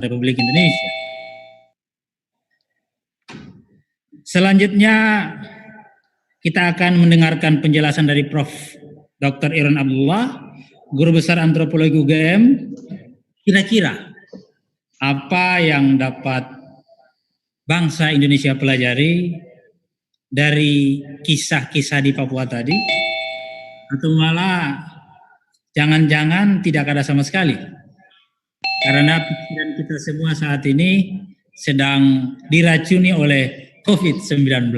Republik Indonesia. Selanjutnya kita akan mendengarkan penjelasan dari Prof. Dr. Irwan Abdullah, Guru Besar Antropologi UGM. Kira-kira apa yang dapat bangsa Indonesia pelajari dari kisah-kisah di Papua tadi? Atau malah jangan-jangan tidak ada sama sekali? Karena pikiran kita semua saat ini sedang diracuni oleh COVID-19.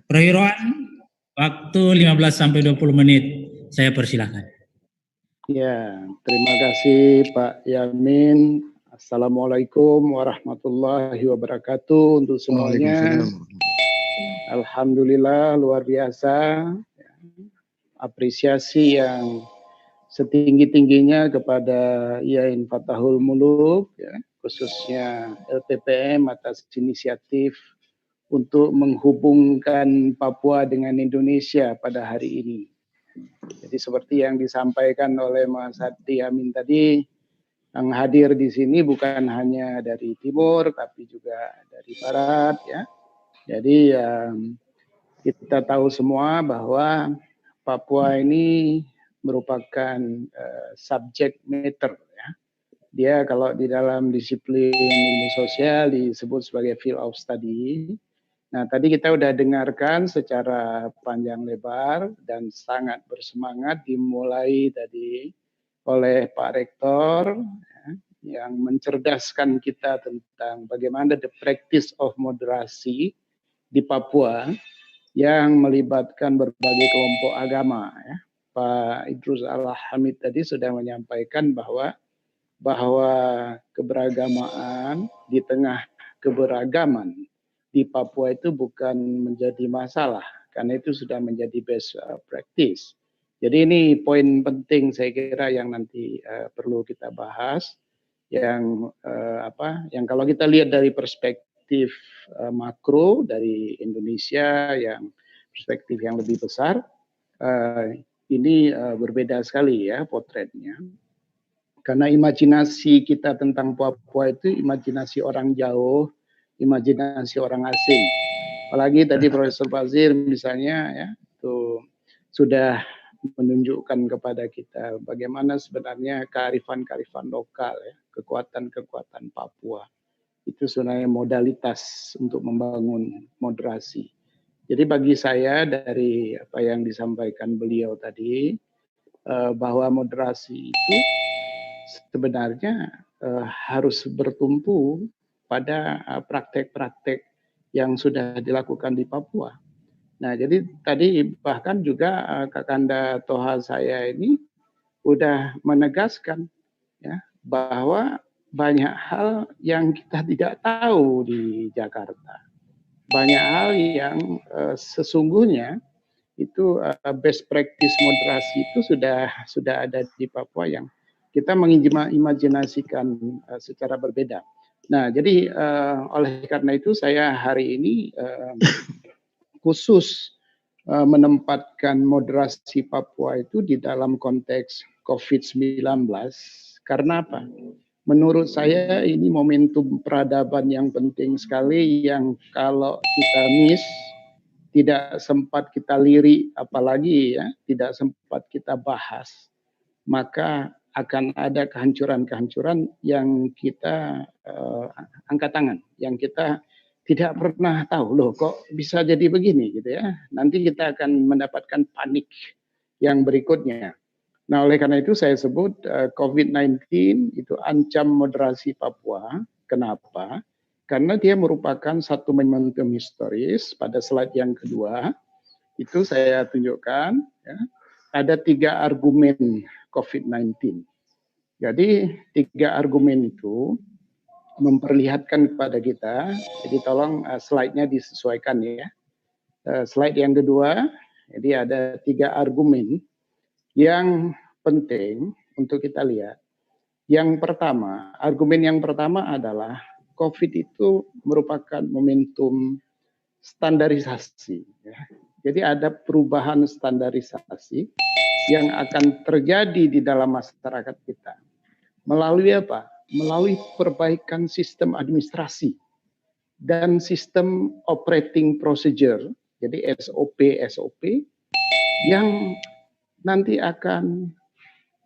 Prof. Irwan, waktu 15-20 menit, saya persilakan. Ya, terima kasih Pak Yamin. Assalamualaikum warahmatullahi wabarakatuh untuk semuanya. Alhamdulillah, luar biasa. Apresiasi yang setinggi-tingginya kepada Yain Fatahul Muluk, ya, khususnya LPPM atas inisiatif untuk menghubungkan Papua dengan Indonesia pada hari ini. Jadi seperti yang disampaikan oleh Mas Hadi Amin tadi, yang hadir di sini bukan hanya dari timur, tapi juga dari barat, ya. Jadi kita tahu semua bahwa Papua ini merupakan subject matter, ya. Dia kalau di dalam disiplin ilmu sosial disebut sebagai field of study. Nah, tadi kita udah dengarkan secara panjang lebar dan sangat bersemangat dimulai tadi oleh Pak Rektor, ya, yang mencerdaskan kita tentang bagaimana the practice of moderasi di Papua yang melibatkan berbagai kelompok agama, ya. Pak Idrus Al-Hamid tadi sudah menyampaikan bahwa keberagamaan di tengah keberagaman di Papua itu bukan menjadi masalah, karena itu sudah menjadi best practice. Jadi ini poin penting saya kira yang nanti perlu kita bahas, yang kalau kita lihat dari perspektif makro dari Indonesia, yang perspektif yang lebih besar, ini berbeda sekali ya potretnya. Karena imajinasi kita tentang Papua itu imajinasi orang jauh, imajinasi orang asing. Apalagi tadi Profesor Fazir misalnya, ya, itu sudah menunjukkan kepada kita bagaimana sebenarnya kearifan-kearifan lokal, ya, kekuatan-kekuatan Papua. Itu sebenarnya modalitas untuk membangun moderasi. Jadi bagi saya dari apa yang disampaikan beliau tadi, bahwa moderasi itu sebenarnya harus bertumpu pada praktek-praktek yang sudah dilakukan di Papua. Nah, jadi tadi bahkan juga Kakanda Toha saya ini udah menegaskan, ya, bahwa banyak hal yang kita tidak tahu di Jakarta. Banyak hal yang sesungguhnya itu best practice moderasi itu sudah ada di Papua yang kita mengimajinasikan secara berbeda. Nah, jadi oleh karena itu saya hari ini khusus menempatkan moderasi Papua itu di dalam konteks COVID-19. Karena apa? Menurut saya ini momentum peradaban yang penting sekali yang kalau kita miss, tidak sempat kita lirik, apalagi ya, tidak sempat kita bahas, maka akan ada kehancuran-kehancuran yang kita angkat tangan, yang kita tidak pernah tahu, loh kok bisa jadi begini gitu ya. Nanti kita akan mendapatkan panik yang berikutnya. Nah, oleh karena itu saya sebut COVID-19 itu ancam moderasi Papua. Kenapa? Karena dia merupakan satu momentum historis. Pada slide yang kedua, itu saya tunjukkan, ya, ada 3 argumen COVID-19. Jadi 3 argumen itu memperlihatkan kepada kita, jadi tolong slide-nya disesuaikan ya. Slide yang kedua, jadi ada 3 argumen yang penting untuk kita lihat. Yang pertama, argumen yang pertama adalah COVID itu merupakan momentum standarisasi. Ya. Jadi ada perubahan standarisasi yang akan terjadi di dalam masyarakat kita. Melalui apa? melalui perbaikan sistem administrasi dan sistem operating procedure, jadi SOP yang nanti akan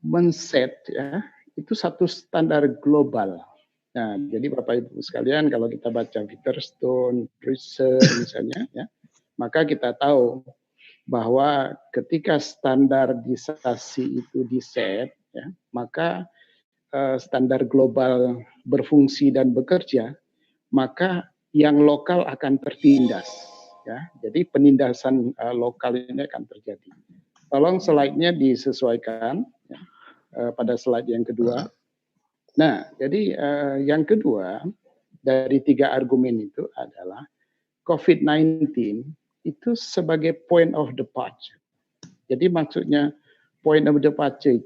men-set ya, itu satu standar global. Nah, jadi Bapak Ibu sekalian, kalau kita baca Witherstone Research misalnya ya, maka kita tahu bahwa ketika standarisasi itu di-set ya, maka standar global berfungsi dan bekerja, maka yang lokal akan tertindas ya. Jadi penindasan lokal ini akan terjadi. Tolong slide-nya disesuaikan ya, pada slide yang kedua. Nah, jadi yang kedua dari 3 argumen itu adalah COVID-19 itu sebagai point of departure. Jadi maksudnya point of departure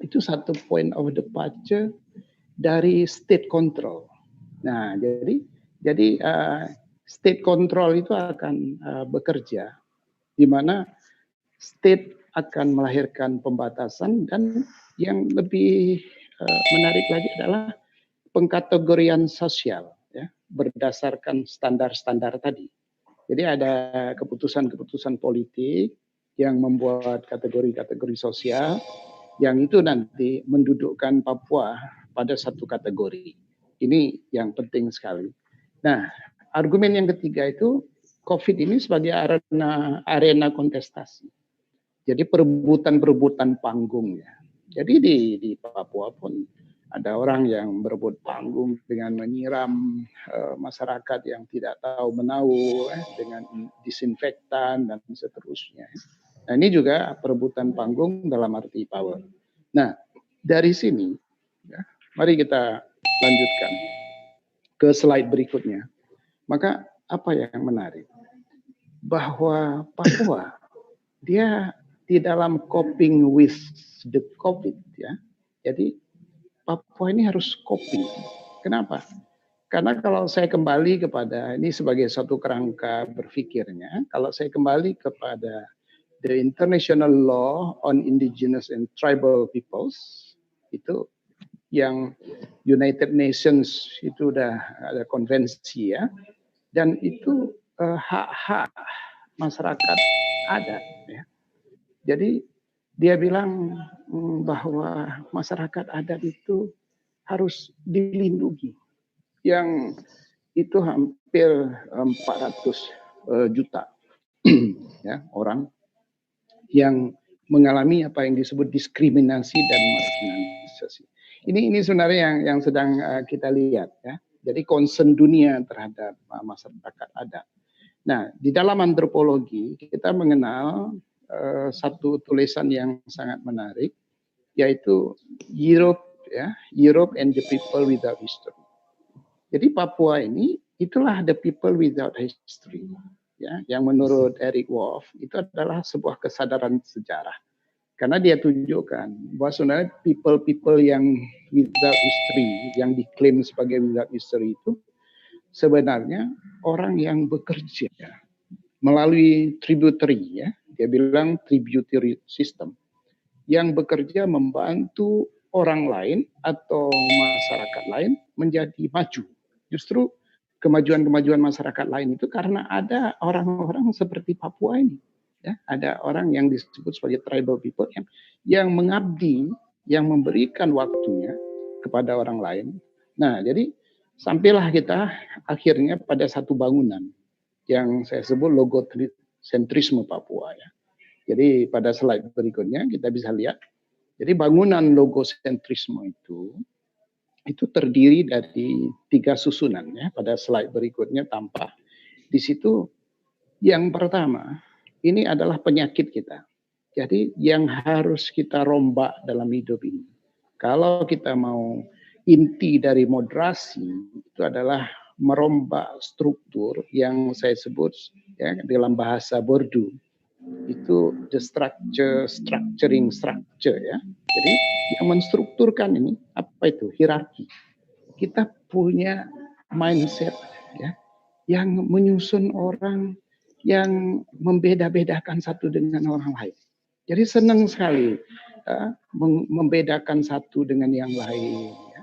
itu satu point of departure dari state control. Nah, jadi state control itu akan bekerja di mana state akan melahirkan pembatasan, dan yang lebih menarik lagi adalah pengkategorian sosial ya, berdasarkan standar-standar tadi. Jadi ada keputusan-keputusan politik yang membuat kategori-kategori sosial yang itu nanti mendudukkan Papua pada satu kategori. Ini yang penting sekali. Nah, argumen yang ketiga itu COVID ini sebagai arena kontestasi. Jadi perebutan panggung ya. Jadi di Papua pun ada orang yang berebut panggung dengan menyiram masyarakat yang tidak tahu menahu dengan disinfektan dan seterusnya. Nah, ini juga perebutan panggung dalam arti power. Nah, dari sini ya, mari kita lanjutkan ke slide berikutnya. Maka apa yang menarik? Bahwa Papua dia di dalam coping with the COVID ya. Jadi Papua ini harus coping. Kenapa? Karena kalau saya kembali kepada ini sebagai satu kerangka berpikirnya, kalau saya kembali kepada the International Law on Indigenous and Tribal Peoples, itu yang United Nations itu udah ada konvensi ya, dan itu hak-hak masyarakat ada ya. Jadi dia bilang bahwa masyarakat adat itu harus dilindungi. Yang itu hampir 400 juta ya, orang yang mengalami apa yang disebut diskriminasi dan marginalisasi. Ini sebenarnya yang sedang kita lihat ya. Jadi concern dunia terhadap masyarakat adat. Nah, di dalam antropologi kita mengenal satu tulisan yang sangat menarik, yaitu Europe and the People Without History. Jadi Papua ini itulah the people without history, ya, yang menurut Eric Wolf itu adalah sebuah kesadaran sejarah, karena dia tunjukkan bahwa sebenarnya people yang without history, yang diklaim sebagai without history itu sebenarnya orang yang bekerja melalui tributary ya. Dia bilang tributary system yang bekerja membantu orang lain atau masyarakat lain menjadi maju. Justru kemajuan-kemajuan masyarakat lain itu karena ada orang-orang seperti Papua ini. Ya, ada orang yang disebut sebagai tribal people yang mengabdi, yang memberikan waktunya kepada orang lain. Nah, jadi sampailah kita akhirnya pada satu bangunan yang saya sebut logocentrisme Papua ya. Jadi pada slide berikutnya kita bisa lihat. Jadi bangunan logocentrisme itu terdiri dari 3 susunan ya. Pada slide berikutnya tampak. Di situ yang pertama ini adalah penyakit kita. Jadi yang harus kita rombak dalam hidup ini. Kalau kita mau inti dari moderasi itu adalah merombak struktur yang saya sebut ya dalam bahasa Bordu itu the structuring structure ya. Jadi yang menstrukturkan ini apa itu? Hierarki. Kita punya mindset ya yang menyusun orang yang membeda-bedakan satu dengan orang lain. Jadi senang sekali membedakan satu dengan yang lain. Ya.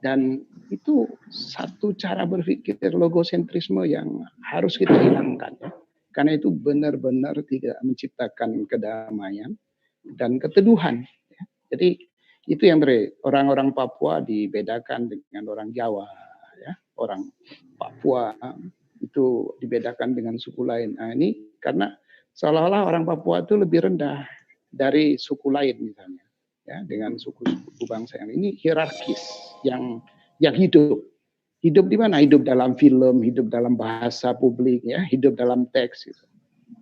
Dan itu satu cara berpikir logosentrisme yang harus kita hilangkan, ya. Karena itu benar-benar tidak menciptakan kedamaian dan keteduhan, ya. Jadi itu yang orang-orang Papua dibedakan dengan orang Jawa, ya. Orang Papua itu dibedakan dengan suku lain. Nah, ini karena seolah-olah orang Papua itu lebih rendah dari suku lain misalnya, ya, dengan suku-suku bangsa yang ini hierarkis yang hidup di mana? Hidup dalam film, hidup dalam bahasa publik, ya, hidup dalam teks. Gitu.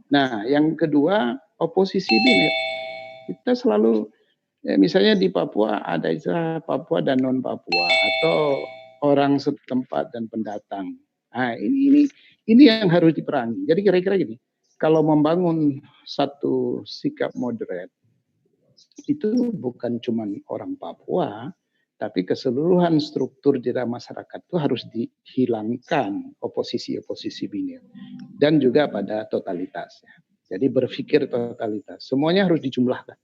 Nah, yang kedua oposisi ini kita selalu, ya, misalnya di Papua ada istilah Papua dan non Papua atau orang setempat dan pendatang. Nah, ini yang harus diperangi. Jadi kira-kira gini, kalau membangun satu sikap moderat itu bukan cuma orang Papua, tapi keseluruhan struktur di dalam masyarakat itu harus dihilangkan oposisi-oposisi binir dan juga pada totalitas. Jadi berpikir totalitas, semuanya harus dijumlahkan.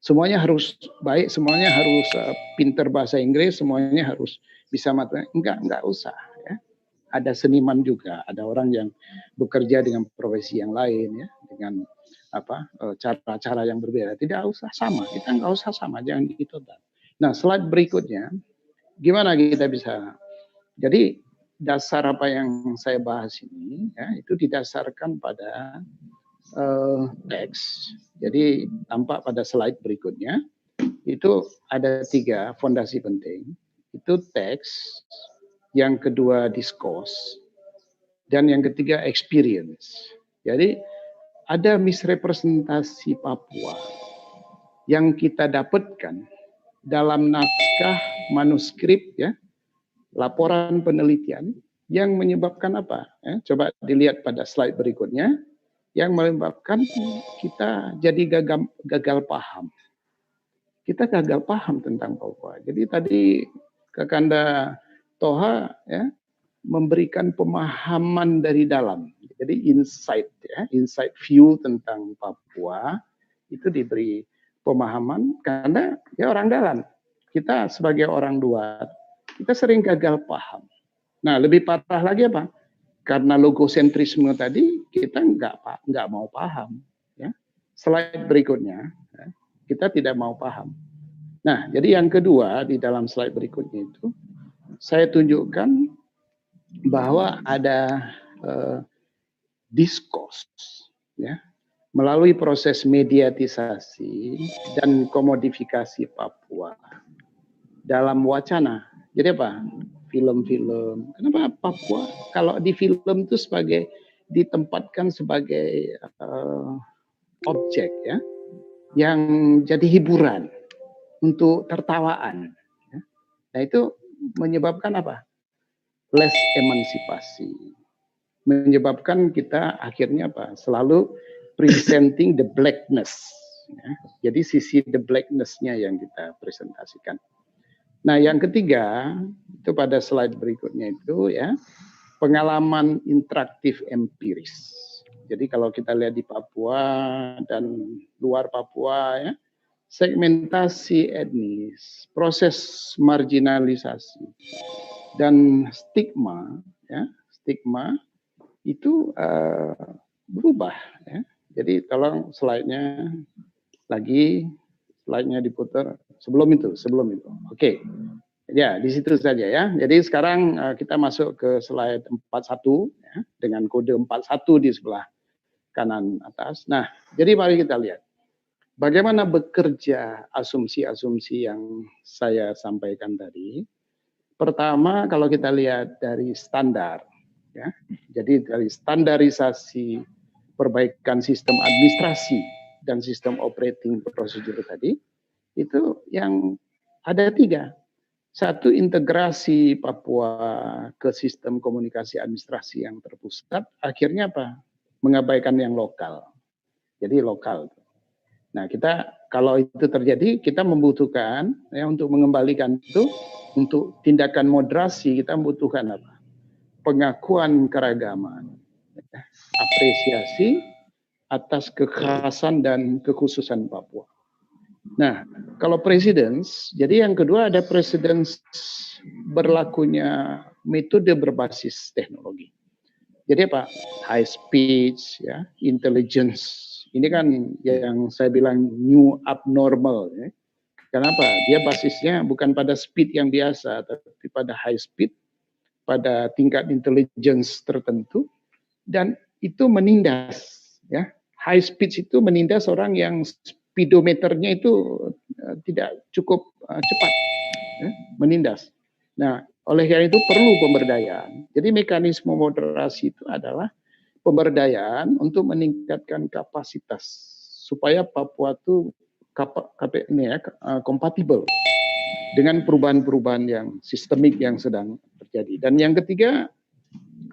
Semuanya harus baik, semuanya harus pinter bahasa Inggris, semuanya harus bisa matematika. Enggak usah, ya. Ada seniman juga, ada orang yang bekerja dengan profesi yang lain, ya, dengan cara-cara yang berbeda. Tidak usah sama, kita enggak usah sama, jangan gitu. Nah, slide berikutnya, gimana kita bisa? Jadi dasar apa yang saya bahas ini, ya, itu didasarkan pada teks. Jadi tampak pada slide berikutnya, itu ada 3 fondasi penting. Itu teks, yang kedua diskurs, dan yang ketiga experience. Jadi ada misrepresentasi Papua yang kita dapatkan dalam naskah manuskrip, ya, laporan penelitian yang menyebabkan apa? Ya, coba dilihat pada slide berikutnya. Yang menyebabkan kita jadi gagal paham. Kita gagal paham tentang Papua. Jadi tadi Kakanda Toha, ya, memberikan pemahaman dari dalam. Jadi insight, ya, insight view tentang Papua itu diberi pemahaman karena ya orang dalam. Kita sebagai orang luar, kita sering gagal paham. Nah, lebih parah lagi apa? Karena logosentrisme tadi kita nggak mau paham, ya. Slide berikutnya, ya, kita tidak mau paham. Nah, jadi yang kedua di dalam slide berikutnya itu saya tunjukkan bahwa ada diskurs, ya, melalui proses mediatisasi dan komodifikasi Papua dalam wacana. Jadi apa? Film-film. Kenapa Papua? Kalau di film itu ditempatkan sebagai objek, ya, yang jadi hiburan untuk tertawaan. Ya. Nah, itu menyebabkan apa? Less emansipasi. Menyebabkan kita akhirnya apa? Selalu presenting the blackness. Ya. Jadi sisi the blackness-nya yang kita presentasikan. Nah, yang ketiga itu pada slide berikutnya itu, ya, pengalaman interaktif empiris. Jadi kalau kita lihat di Papua dan luar Papua, ya, segmentasi etnis, proses marginalisasi dan stigma, ya, stigma itu berubah, ya. Jadi tolong slide-nya lagi, slide-nya diputar. Sebelum itu. Oke. Ya, di situ saja, ya. Jadi sekarang kita masuk ke slide 41, ya, dengan kode 41 di sebelah kanan atas. Nah, jadi mari kita lihat bagaimana bekerja asumsi-asumsi yang saya sampaikan tadi. Pertama, kalau kita lihat dari standar, ya. Jadi dari standarisasi perbaikan sistem administrasi dan sistem operating procedure tadi, itu yang ada 3. Satu, integrasi Papua ke sistem komunikasi administrasi yang terpusat, akhirnya apa? Mengabaikan yang lokal. Jadi lokal. Nah, kita kalau itu terjadi, kita membutuhkan, ya, untuk mengembalikan itu, untuk tindakan moderasi, kita membutuhkan apa? Pengakuan keragaman, apresiasi atas kekhasan dan kekhususan Papua. Nah, kalau presence, jadi yang kedua ada presence berlakunya metode berbasis teknologi. Jadi apa? High speech, ya, intelligence. Ini kan yang saya bilang new abnormal. Ya. Kenapa? Dia basisnya bukan pada speed yang biasa, tapi pada high speed, pada tingkat intelligence tertentu, dan itu menindas. Ya, high speed itu menindas orang yang speedometernya itu tidak cukup cepat, ya, menindas. Nah, oleh karena itu perlu pemberdayaan. Jadi mekanisme moderasi itu adalah pemberdayaan untuk meningkatkan kapasitas supaya Papua itu kompatibel dengan perubahan-perubahan yang sistemik yang sedang terjadi. Dan yang ketiga,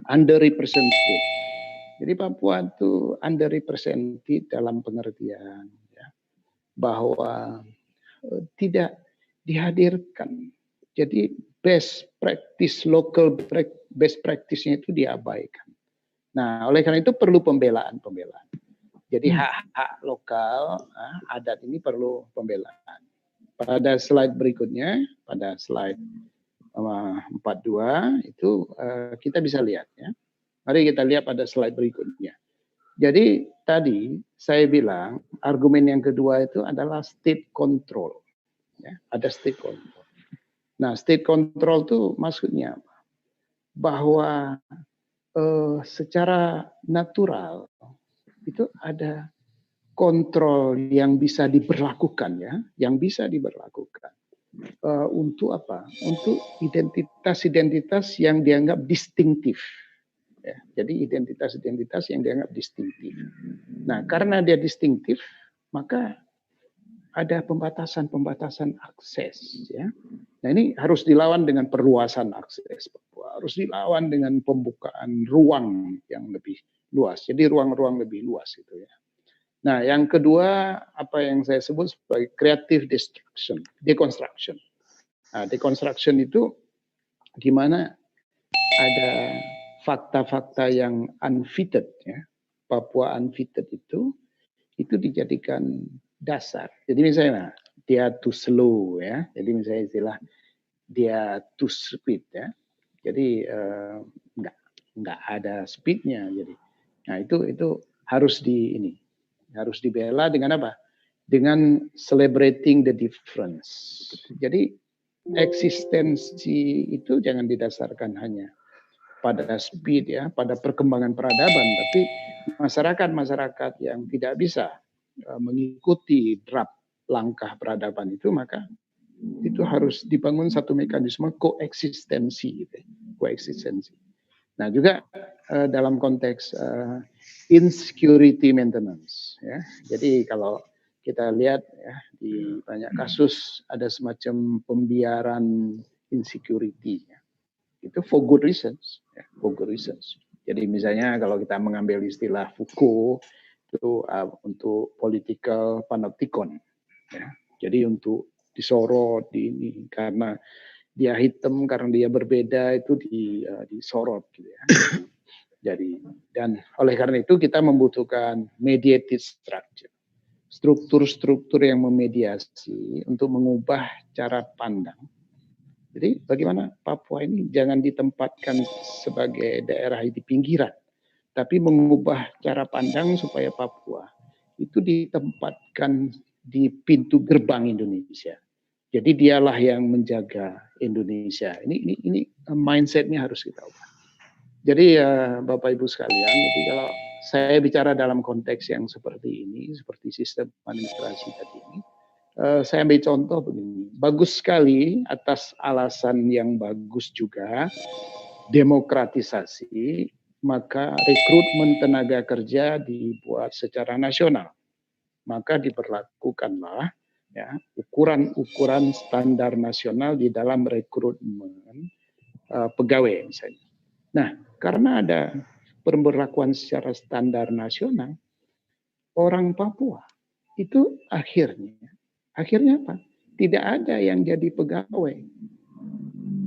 underrepresented. Jadi Papua itu underrepresented dalam pengertian ya, bahwa tidak dihadirkan. Jadi local best practice-nya itu diabaikan. Nah, oleh karena itu perlu pembelaan. Jadi hak-hak lokal, adat ini perlu pembelaan. Pada slide berikutnya, pada slide 42 itu kita bisa lihat ya. Mari kita lihat pada slide berikutnya. Jadi tadi saya bilang argumen yang kedua itu adalah state control. Ya, ada state control. Nah, state control itu maksudnya apa? Bahwa secara natural itu ada kontrol yang bisa diberlakukan ya, yang bisa diberlakukan untuk apa? Untuk identitas-identitas yang dianggap distintif. Ya, jadi identitas-identitas yang dianggap distintif. Nah, karena dia distintif, maka ada pembatasan-pembatasan akses. Ya. Nah, ini harus dilawan dengan perluasan akses Papua, harus dilawan dengan pembukaan ruang yang lebih luas. Jadi ruang-ruang lebih luas itu ya. Nah, yang kedua apa yang saya sebut sebagai creative deconstruction. Nah, deconstruction itu gimana ada fakta-fakta yang unfitted ya. Papua unfitted itu dijadikan dasar. Jadi misalnya dia too slow ya. Jadi misalnya istilah dia too speed ya. Jadi nggak ada speednya. Jadi, nah itu harus harus dibela dengan apa? Dengan celebrating the difference. Jadi eksistensi itu jangan didasarkan hanya pada speed ya, pada perkembangan peradaban, tapi masyarakat-masyarakat yang tidak bisa mengikuti draft langkah peradaban itu, maka itu harus dibangun satu mekanisme koeksistensi, gitu. Koeksistensi. Nah juga dalam konteks insecurity maintenance, ya. Jadi kalau kita lihat ya di banyak kasus ada semacam pembiaran insecurity, ya. Itu for good reasons, ya, for good reasons. Jadi misalnya kalau kita mengambil istilah Foucault itu untuk political panopticon, ya. Jadi untuk disorot ini karena dia hitam, karena dia berbeda itu disorot gitu ya. Jadi dan oleh karena itu kita membutuhkan mediated structure, struktur-struktur yang memediasi untuk mengubah cara pandang. Jadi bagaimana Papua ini jangan ditempatkan sebagai daerah di pinggiran, tapi mengubah cara pandang supaya Papua itu ditempatkan di pintu gerbang Indonesia. Jadi dialah yang menjaga Indonesia. Ini mindsetnya harus kita ubah. Jadi Bapak Ibu sekalian, jadi kalau saya bicara dalam konteks yang seperti ini, seperti sistem administrasi tadi ini, saya ambil contoh begini. Bagus sekali atas alasan yang bagus juga demokratisasi, maka rekrutmen tenaga kerja dibuat secara nasional. Maka diberlakukanlah ya ukuran-ukuran standar nasional di dalam rekrutmen pegawai misalnya. Nah, karena ada pemberlakuan secara standar nasional, orang Papua itu akhirnya apa? Tidak ada yang jadi pegawai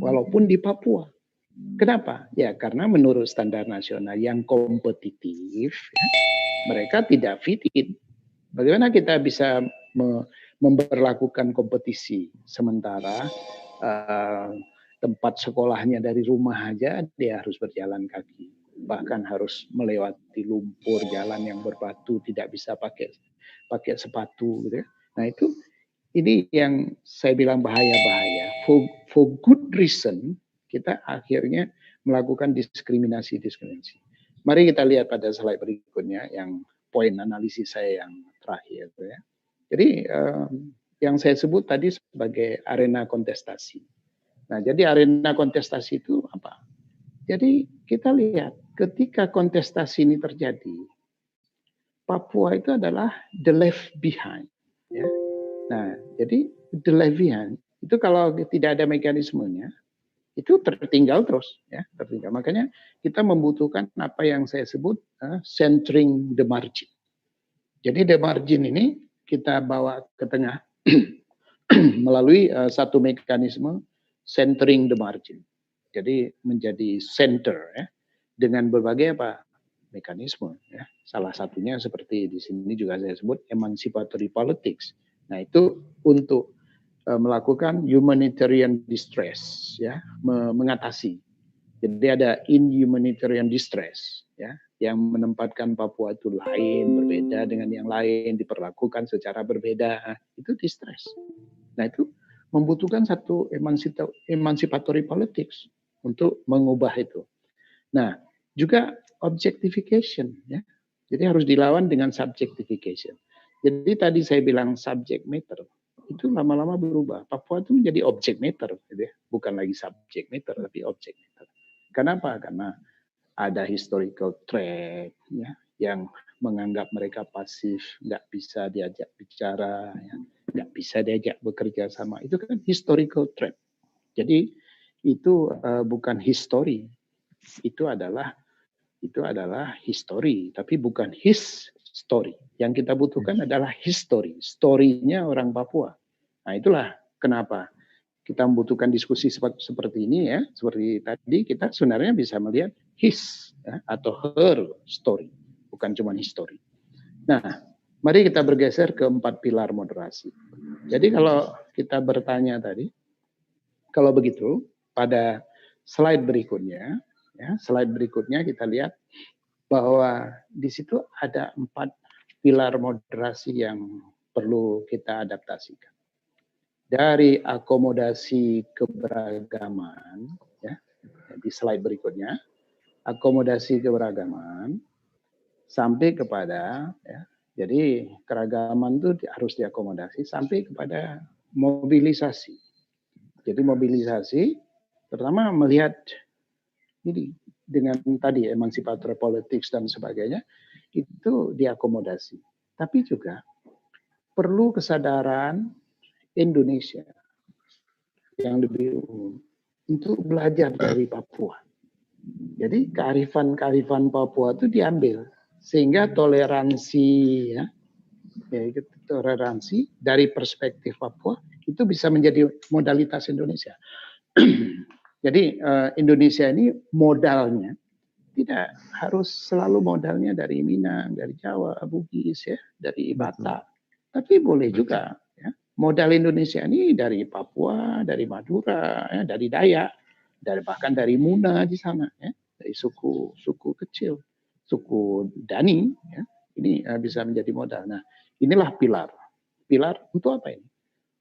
walaupun di Papua. Kenapa? Ya karena menurut standar nasional yang kompetitif ya, mereka tidak fit in. Bagaimana kita bisa memberlakukan kompetisi, sementara tempat sekolahnya dari rumah aja dia harus berjalan kaki, bahkan harus melewati lumpur, jalan yang berbatu, tidak bisa pakai sepatu gitu ya. Nah ini yang saya bilang bahaya. For good reason kita akhirnya melakukan diskriminasi. Mari kita lihat pada slide berikutnya yang poin analisis saya yang terakhir ya. Jadi yang saya sebut tadi sebagai arena kontestasi. Nah, jadi arena kontestasi itu apa? Jadi kita lihat ketika kontestasi ini terjadi, Papua itu adalah the left behind. Ya. Nah, jadi the left behind itu kalau tidak ada mekanismenya, itu tertinggal terus, ya, tertinggal. Makanya kita membutuhkan apa yang saya sebut centering the margin. Jadi the margin ini kita bawa ke tengah melalui satu mekanisme centering the margin. Jadi menjadi center ya, dengan berbagai mekanisme ya. Salah satunya seperti di sini juga saya sebut emancipatory politics. Nah, itu untuk melakukan humanitarian distress ya, mengatasi. Jadi ada inhumanitarian distress ya, yang menempatkan Papua itu lain, berbeda dengan yang lain, diperlakukan secara berbeda, itu distress. Nah, itu membutuhkan satu emancipatory politics untuk mengubah itu. Nah, juga objectification ya. Jadi harus dilawan dengan subjectification. Jadi tadi saya bilang subject matter itu lama-lama berubah. Papua itu menjadi object matter gitu ya. Bukan lagi subject matter tapi object matter. Kenapa? Karena ada historical threat ya, yang menganggap mereka pasif, nggak bisa diajak bicara, ya, nggak bisa diajak bekerja sama. Itu kan historical threat. Jadi itu bukan history, itu adalah history, tapi bukan his story. Yang kita butuhkan adalah history, story-nya orang Papua. Nah, itulah kenapa kita membutuhkan diskusi seperti ini ya. Seperti tadi kita sebenarnya bisa melihat his ya, atau her story, bukan cuma history. Nah, mari kita bergeser ke 4 pilar moderasi. Jadi kalau kita bertanya tadi, kalau begitu pada slide berikutnya, ya, slide berikutnya kita lihat bahwa di situ ada 4 pilar moderasi yang perlu kita adaptasikan. Dari akomodasi keberagaman, ya, di slide berikutnya, akomodasi keberagaman sampai kepada, ya, jadi keragaman itu harus diakomodasi sampai kepada mobilisasi. Jadi mobilisasi, pertama melihat ini dengan tadi emancipatory politics dan sebagainya, itu diakomodasi. Tapi juga perlu kesadaran Indonesia yang lebih umum untuk belajar dari Papua. Jadi kearifan Papua itu diambil sehingga toleransi ya, toleransi dari perspektif Papua itu bisa menjadi modalitas Indonesia. Jadi Indonesia ini modalnya tidak harus selalu modalnya dari Minang, dari Jawa, Bugis ya, dari Batak, tapi boleh juga modal Indonesia ini dari Papua, dari Madura, ya, dari Dayak, bahkan dari Muna di sana, ya, dari suku kecil, suku Dani, ya, ini bisa menjadi modal. Nah, inilah pilar untuk apa ini?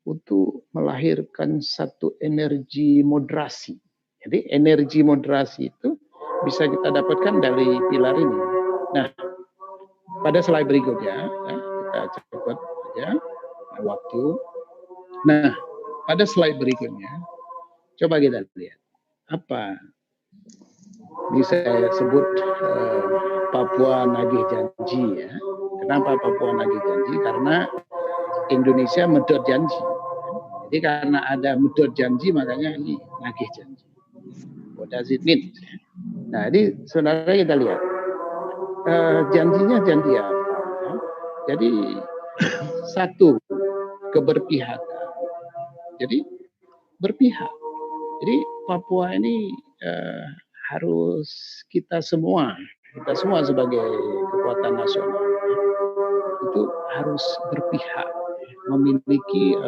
Untuk melahirkan satu energi moderasi. Jadi energi moderasi itu bisa kita dapatkan dari pilar ini. Nah, pada slide berikutnya, ya, kita cepat saja waktu. Nah, pada slide berikutnya, coba kita lihat apa ini saya sebut Papua nagih janji ya. Kenapa Papua nagih janji? Karena Indonesia medot janji. Jadi karena ada medot janji makanya ini nagih janji. What does it mean? Nah, ini sebenarnya kita lihat janjinya janji apa? Ya? Jadi satu, keberpihakan. Jadi berpihak. Jadi Papua ini harus kita semua sebagai kekuatan nasional itu harus berpihak memiliki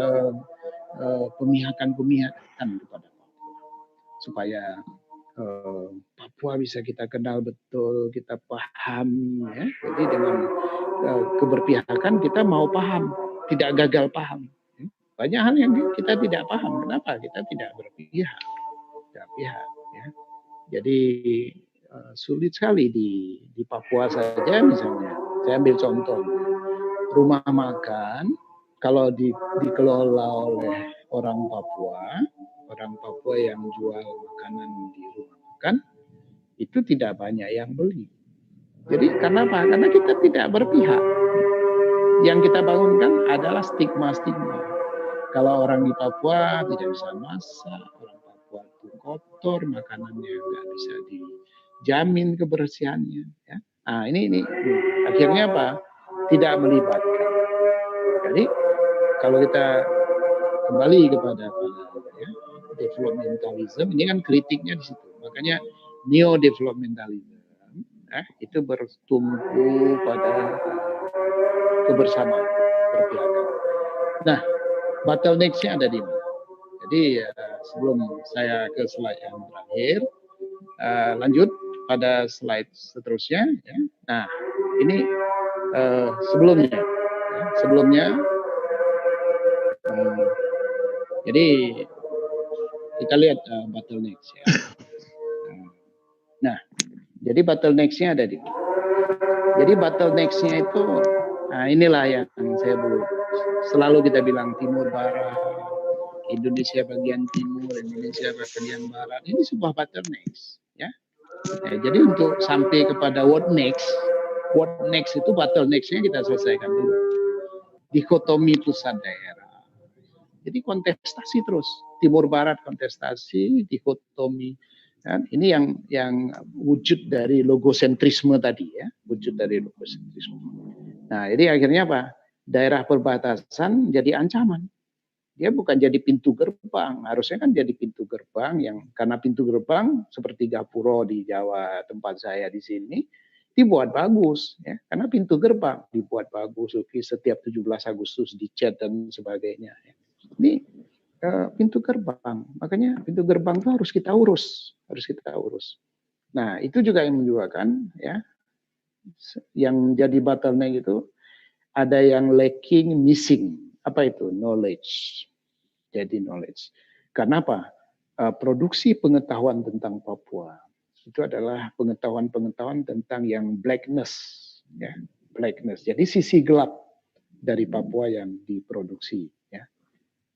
pemihakan-pemihakan kepada Papua supaya Papua bisa kita kenal betul, kita paham, ya. Jadi dengan keberpihakan kita mau paham, tidak gagal paham. Banyak hal yang kita tidak paham. Kenapa? Kita tidak berpihak, tidak pihak. Ya. Jadi sulit sekali di Papua saja misalnya. Saya ambil contoh, rumah makan kalau dikelola oleh orang Papua yang jual makanan di rumah makan, itu tidak banyak yang beli. Jadi kenapa? Karena kita tidak berpihak. Yang kita bangunkan adalah stigma-stigma. Kalau orang di Papua tidak bisa masak, orang Papua itu kotor, makanannya nggak bisa dijamin kebersihannya. Ya. Nah ini akhirnya apa? Tidak melibatkan. Jadi kalau kita kembali kepada ya, developmentalism, ini kan kritiknya di situ. Makanya neo-developmentalism itu bertumpu pada kebersamaan, berpihakan. Nah, bottleneck-nya ada di mana? Jadi sebelum saya ke slide yang terakhir, lanjut pada slide seterusnya. Ya. Nah, ini sebelumnya, jadi kita lihat bottleneck ya. Nah, jadi bottleneck-nya ada di. Jadi bottleneck-nya itu, nah inilah yang saya selalu kita bilang timur barat, Indonesia bagian timur, Indonesia bagian barat. Ini sebuah bottleneck, ya. Jadi untuk sampai kepada what next itu bottleneck-nya kita selesaikan dulu. Dikotomi pusat daerah. Jadi kontestasi terus, timur barat kontestasi, dikotomi. Dan ini yang wujud dari logosentrisme tadi ya, wujud dari logosentrisme. Nah, jadi akhirnya apa? Daerah perbatasan jadi ancaman. Dia bukan jadi pintu gerbang, harusnya kan jadi pintu gerbang yang karena pintu gerbang seperti Gapuro di Jawa tempat saya di sini dibuat bagus ya, karena pintu gerbang dibuat bagus, setiap 17 Agustus dicat dan sebagainya. Ya. Ini pintu gerbang, makanya pintu gerbang itu harus kita urus. Nah, itu juga yang menyebabkan ya, yang jadi bottleneck itu ada yang lacking, missing. Apa itu? Knowledge. Jadi knowledge. Karena apa? Produksi pengetahuan tentang Papua itu adalah pengetahuan tentang yang blackness, ya, blackness. Jadi sisi gelap dari Papua yang diproduksi. Ya.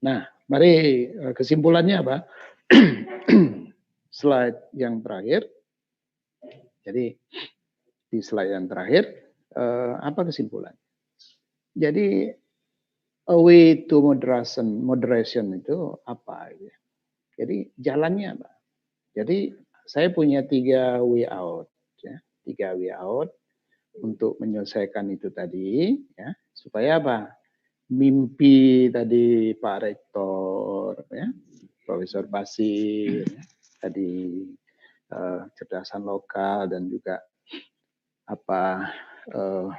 Nah, mari kesimpulannya apa? Slide yang terakhir. Jadi di slide yang terakhir, apa kesimpulan? Jadi a way to moderation itu apa? Jadi jalannya apa? Jadi saya punya 3 way out, ya, 3 way out untuk menyelesaikan itu tadi, ya, supaya apa? Mimpi tadi Pak Rektor, ya, Profesor Basir, ya, tadi kecerdasan lokal dan juga apa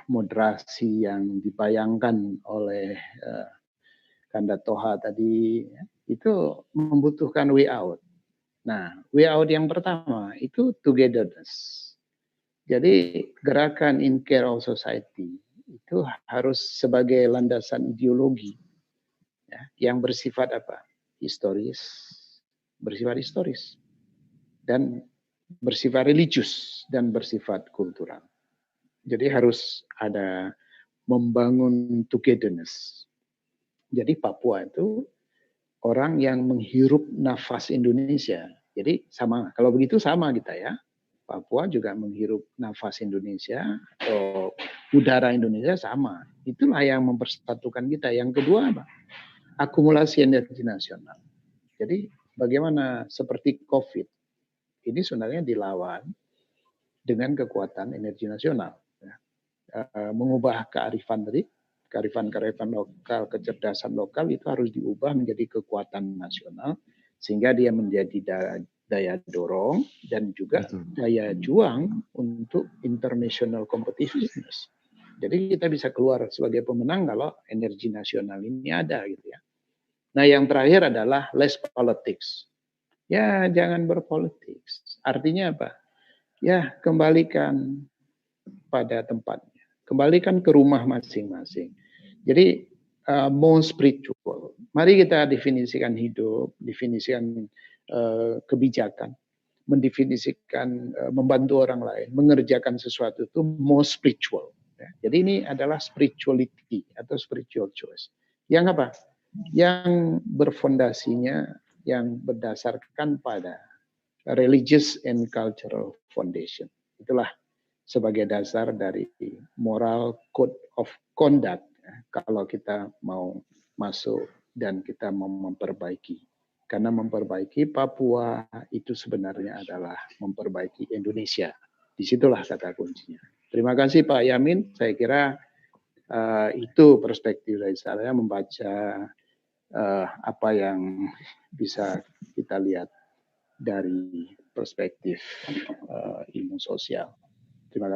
moderasi yang dibayangkan oleh Kanda Toha tadi, ya, itu membutuhkan way out. Nah, way out yang pertama itu togetherness. Jadi gerakan in care of society itu harus sebagai landasan ideologi ya, yang bersifat apa? Bersifat historis dan bersifat religius dan bersifat kultural. Jadi harus ada membangun togetherness. Jadi Papua itu orang yang menghirup nafas Indonesia. Jadi sama, kalau begitu sama kita ya. Papua juga menghirup nafas Indonesia atau udara Indonesia sama. Itulah yang mempersatukan kita. Yang kedua apa? Akumulasi energi nasional. Jadi bagaimana seperti COVID, ini sebenarnya dilawan dengan kekuatan energi nasional. Ya. Mengubah kearifan lokal, kecerdasan lokal itu harus diubah menjadi kekuatan nasional sehingga dia menjadi daya dorong dan juga daya juang untuk international competitiveness. Jadi kita bisa keluar sebagai pemenang kalau energi nasional ini ada gitu ya. Nah yang terakhir adalah less politics. Ya jangan berpolitik. Artinya apa? Ya kembalikan pada tempatnya. Kembalikan ke rumah masing-masing. Jadi more spiritual. Mari kita definisikan hidup, definisikan kebijakan, mendefinisikan membantu orang lain, mengerjakan sesuatu itu more spiritual. Ya. Jadi ini adalah spirituality atau spiritual choice. Yang apa? Yang berfondasinya, yang berdasarkan pada religious and cultural foundation. Itulah sebagai dasar dari moral code of conduct ya, kalau kita mau masuk dan kita mau memperbaiki. Karena memperbaiki Papua itu sebenarnya adalah memperbaiki Indonesia. Disitulah kata kuncinya. Terima kasih Pak Yamin. Saya kira itu perspektif dari saya membaca apa yang bisa kita lihat dari perspektif ilmu sosial. Terima kasih.